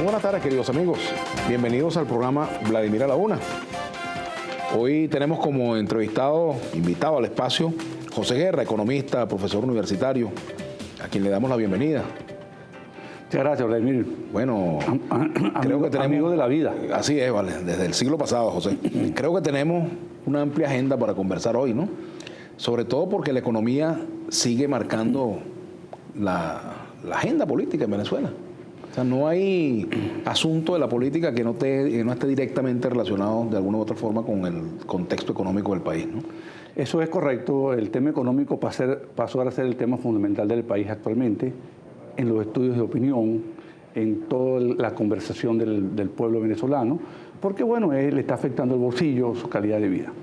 Buenas tardes, queridos amigos. Bienvenidos al programa Vladimir a la Una. Hoy tenemos como invitado al espacio, José Guerra, economista, profesor universitario, a quien le damos la bienvenida. Muchas gracias, Vladimir. Bueno, creo que tenemos... Amigo de la vida. Así es, vale, desde el siglo pasado, José. Creo que tenemos una amplia agenda para conversar hoy, ¿no? Sobre todo porque la economía sigue marcando la agenda política en Venezuela. O sea, no hay asunto de la política que no esté directamente relacionado de alguna u otra forma con el contexto económico del país, ¿no? Eso es correcto. El tema económico pasó a ser el tema fundamental del país actualmente, en los estudios de opinión, en toda la conversación del pueblo venezolano, porque bueno, le está afectando el bolsillo, su calidad de vida.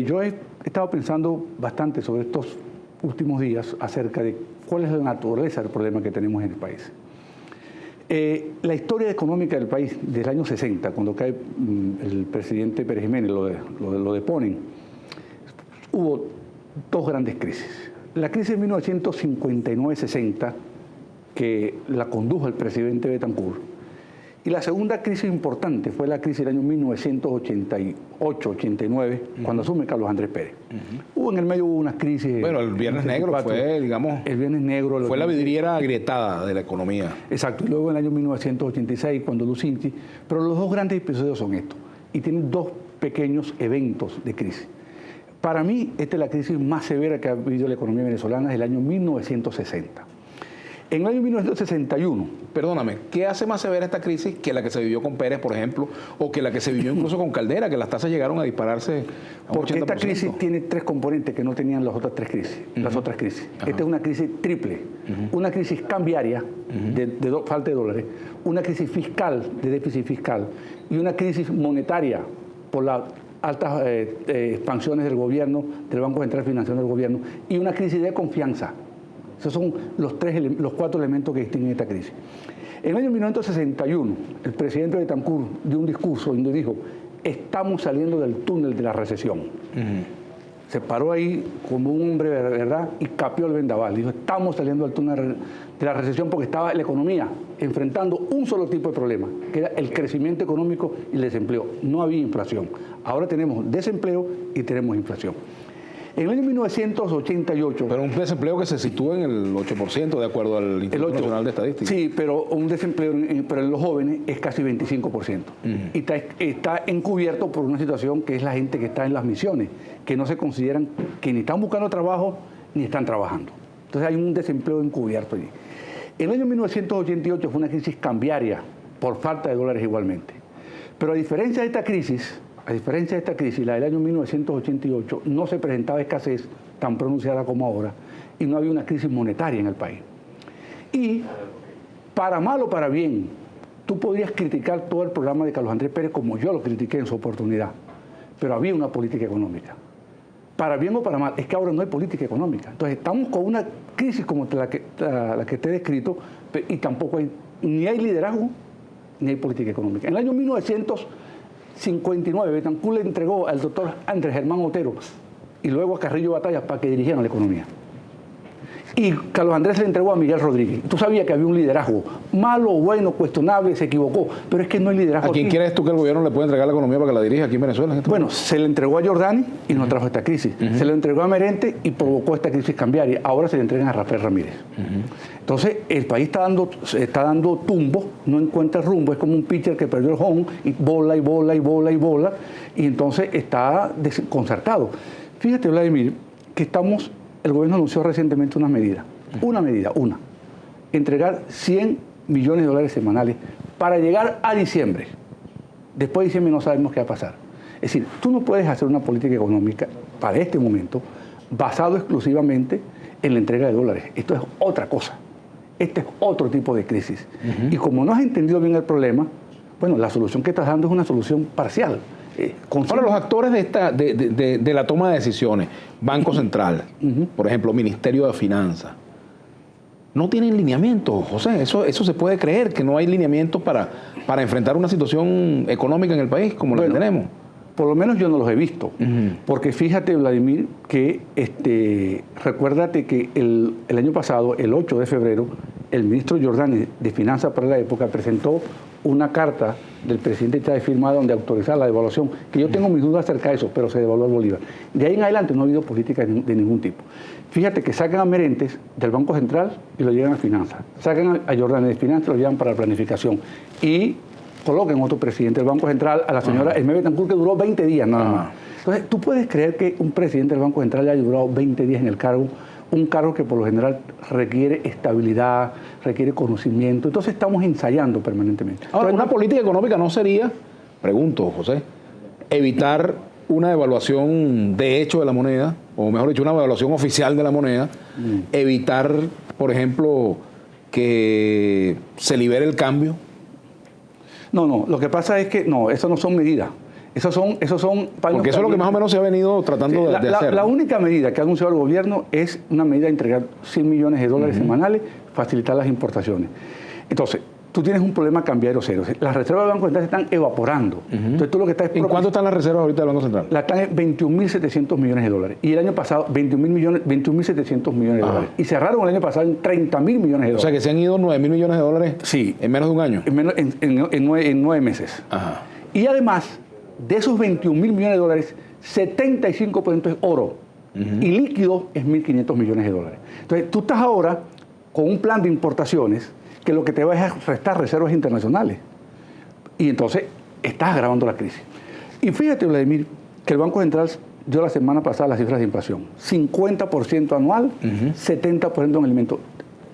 Yo he estado pensando bastante sobre estos últimos días acerca de cuál es la naturaleza del problema que tenemos en el país. La historia económica del país desde el año 60, cuando cae el presidente Pérez Jiménez, lo deponen, hubo dos grandes crisis. La crisis de 1959-60, que la condujo el presidente Betancur, y la segunda crisis importante fue la crisis del año 1988-89, cuando asume Carlos Andrés Pérez. En el medio hubo unas crisis... Bueno, el Viernes Negro fue, digamos... El Viernes Negro... Fue la vidriera agrietada de la economía. Exacto, y luego en el año 1986, cuando Lucinchi... Pero los dos grandes episodios son estos, y tienen dos pequeños eventos de crisis. Para mí, esta es la crisis más severa que ha vivido la economía venezolana desde el año 1960. En el año 1961... Perdóname, ¿qué hace más severa esta crisis que la que se vivió con Pérez, por ejemplo, o que la que se vivió incluso con Caldera, que las tasas llegaron a dispararse a un 80%? Porque esta crisis tiene tres componentes que no tenían las otras tres crisis. Las otras crisis. Esta es una crisis triple. Una crisis cambiaria de falta de dólares, una crisis fiscal, de déficit fiscal, y una crisis monetaria por las altas expansiones del gobierno, del Banco Central Financiero del gobierno, y una crisis de confianza. Esos son los cuatro elementos que distinguen esta crisis. En el año 1961, el presidente Betancur dio un discurso donde dijo: estamos saliendo del túnel de la recesión. Se paró ahí como un hombre de verdad y capeó el vendaval. Dijo: estamos saliendo del túnel de la recesión, porque estaba la economía enfrentando un solo tipo de problema, que era el crecimiento económico y el desempleo. No había inflación. Ahora tenemos desempleo y tenemos inflación. En el año 1988... Pero un desempleo que se sitúa en el 8%, de acuerdo al Instituto Nacional de Estadística. Sí, pero un desempleo pero en los jóvenes es casi 25%. Y está encubierto por una situación que es la gente que está en las misiones, que no se consideran que ni están buscando trabajo ni están trabajando. Entonces hay un desempleo encubierto allí. En el año 1988 fue una crisis cambiaria por falta de dólares igualmente. Pero a diferencia de esta crisis, la del año 1988, no se presentaba escasez tan pronunciada como ahora y no había una crisis monetaria en el país. Y, para mal o para bien, tú podrías criticar todo el programa de Carlos Andrés Pérez como yo lo critiqué en su oportunidad, pero había una política económica. Para bien o para mal, es que ahora no hay política económica. Entonces estamos con una crisis como la que te he descrito, y tampoco ni hay liderazgo ni hay política económica. En el año 1959, Betancur le entregó al doctor Andrés Germán Otero y luego a Carrillo Batallas para que dirigieran la economía. Y Carlos Andrés le entregó a Miguel Rodríguez. Tú sabías que había un liderazgo malo, bueno, cuestionable, se equivocó, pero es que no hay liderazgo. ¿A quién quieres tú que el gobierno le pueda entregar la economía para que la dirija aquí en Venezuela? Bueno, se le entregó a Giordani y nos trajo esta crisis. Se le entregó a Merente y provocó esta crisis cambiaria. Ahora se le entregan a Rafael Ramírez. Entonces, el país está dando tumbo, no encuentra rumbo. Es como un pitcher que perdió el home y bola y bola y bola y bola. Y entonces está desconcertado. Fíjate, Vladimir, que el gobierno anunció recientemente unas medidas. Entregar 100 millones de dólares semanales para llegar a diciembre. Después de diciembre no sabemos qué va a pasar. Es decir, tú no puedes hacer una política económica para este momento basado exclusivamente en la entrega de dólares. Esto es otra cosa. Este es otro tipo de crisis. Y como no has entendido bien el problema, bueno, la solución que estás dando es una solución parcial. Ahora, los actores de la toma de decisiones, Banco Central, por ejemplo, Ministerio de Finanzas, no tienen lineamientos, José. Eso se puede creer, que no hay lineamientos para enfrentar una situación económica en el país como la que tenemos. Por lo menos yo no los he visto. Porque fíjate, Vladimir, que recuérdate que el año pasado, el 8 de febrero, el ministro Jordani de Finanzas para la época presentó una carta del presidente Chávez firmada donde autorizaba la devaluación, que yo tengo mis dudas acerca de eso, pero se devaluó el bolívar. De ahí en adelante no ha habido política de ningún tipo. Fíjate que sacan a Merentes del Banco Central y lo llevan a Finanzas. Sacan a Jordani de Finanzas y lo llevan para la planificación. Y colocan otro presidente del Banco Central, a la señora Esme Betancourt, que duró 20 días nada más. Entonces, ¿tú puedes creer que un presidente del Banco Central haya durado 20 días en el cargo? Un cargo que por lo general requiere estabilidad, requiere conocimiento. Entonces estamos ensayando permanentemente. Ahora, una política económica no sería, pregunto, José, evitar una devaluación de hecho de la moneda, o mejor dicho, una devaluación oficial de la moneda, evitar, por ejemplo, que se libere el cambio. No, lo que pasa es que no, eso no son medidas. Esos son porque eso es lo que más o menos se ha venido tratando de hacer. La única medida que ha anunciado el gobierno es una medida de entregar 100 millones de dólares semanales, facilitar las importaciones. Entonces, tú tienes un problema cambiario cero. Las reservas del Banco Central se están evaporando. Entonces, tú lo que estás ¿En cuánto están las reservas ahorita del Banco Central? Están en 21.700 millones de dólares. Y el año pasado, 21.700 millones de dólares. Y cerraron el año pasado en 30.000 millones de dólares. O sea, que se han ido 9.000 millones de dólares en menos de un año. En 9 meses. Ajá. Y además, de esos 21.000 millones de dólares, 75% es oro. Y líquido es 1.500 millones de dólares. Entonces, tú estás ahora con un plan de importaciones que lo que te va es a restar reservas internacionales. Y entonces, estás agravando la crisis. Y fíjate, Vladimir, que el Banco Central dio la semana pasada las cifras de inflación. 50% anual, 70% en alimentos.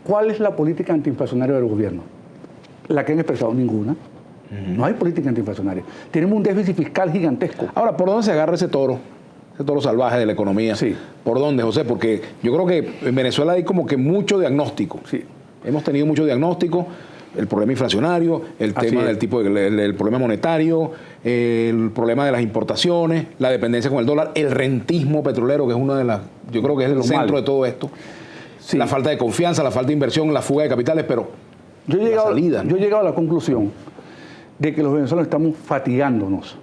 ¿Cuál es la política antiinflacionaria del gobierno? La que han expresado, ninguna. No hay política antiinflacionaria. Tenemos un déficit fiscal gigantesco. Ahora, ¿por dónde se agarra ese toro salvaje de la economía? Sí. ¿Por dónde, José? Porque yo creo que en Venezuela hay como que mucho diagnóstico. Sí. Hemos tenido mucho diagnóstico, el problema inflacionario, el tema del tipo, el problema monetario, el problema de las importaciones, la dependencia con el dólar, el rentismo petrolero, que es una de las, yo creo que es el centro de todo esto. Sí. La falta de confianza, la falta de inversión, la fuga de capitales, pero yo he llegado a la conclusión de que los venezolanos estamos fatigándonos,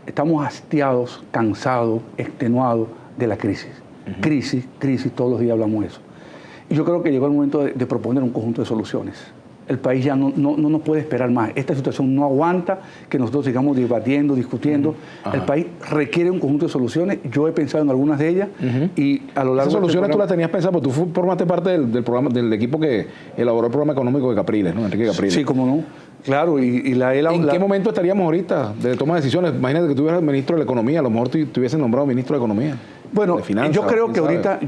estamos hastiados, cansados, extenuados de la crisis. Crisis, todos los días hablamos de eso. Y yo creo que llegó el momento de proponer un conjunto de soluciones. El país ya no nos puede esperar más. Esta situación no aguanta que nosotros sigamos debatiendo, discutiendo. El país requiere un conjunto de soluciones. Yo he pensado en algunas de ellas y a lo largo de esas soluciones tú las tenías pensadas, porque tú formaste parte del programa, del equipo que elaboró el programa económico de Capriles, ¿no? Enrique Capriles. Sí, cómo no. Claro, ¿En qué momento estaríamos ahorita de toma de decisiones? Imagínate que tú hubieras ministro de la Economía, a lo mejor te hubiesen nombrado ministro de Economía. Bueno, de finanzas, yo creo que ahorita,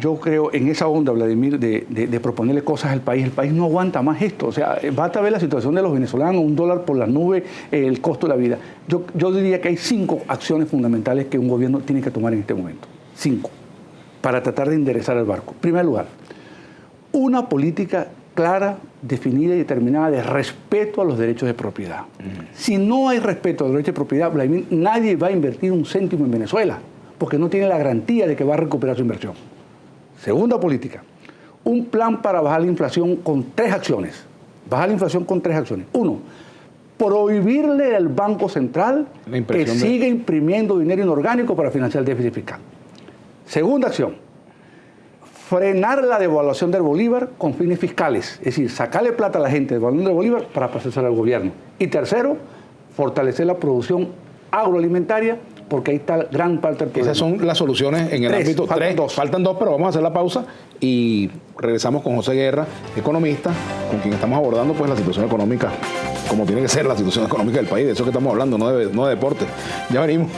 en esa onda, Vladimir, de proponerle cosas al país. El país no aguanta más esto. O sea, basta ver la situación de los venezolanos, $1 por las nubes, el costo de la vida. Yo diría que hay 5 acciones fundamentales que un gobierno tiene que tomar en este momento. 5, para tratar de enderezar el barco. En primer lugar, una política clara, definida y determinada de respeto a los derechos de propiedad. Si no hay respeto a los derechos de propiedad, Vladimir, nadie va a invertir un céntimo en Venezuela, porque no tiene la garantía de que va a recuperar su inversión. Segunda política, un plan para bajar la inflación con 3 acciones. Bajar la inflación con 3 acciones. 1, prohibirle al Banco Central que siga imprimiendo dinero inorgánico para financiar el déficit fiscal. Segunda acción, frenar la devaluación del bolívar con fines fiscales, es decir, sacarle plata a la gente del valor del bolívar para pasársela al gobierno. Y tercero, fortalecer la producción agroalimentaria, porque ahí está gran parte del problema. Esas son las soluciones en el ámbito. Faltan dos, pero vamos a hacer la pausa y regresamos con José Guerra, economista, con quien estamos abordando pues la situación económica, como tiene que ser la situación económica del país, de eso que estamos hablando, no de deporte. Ya venimos.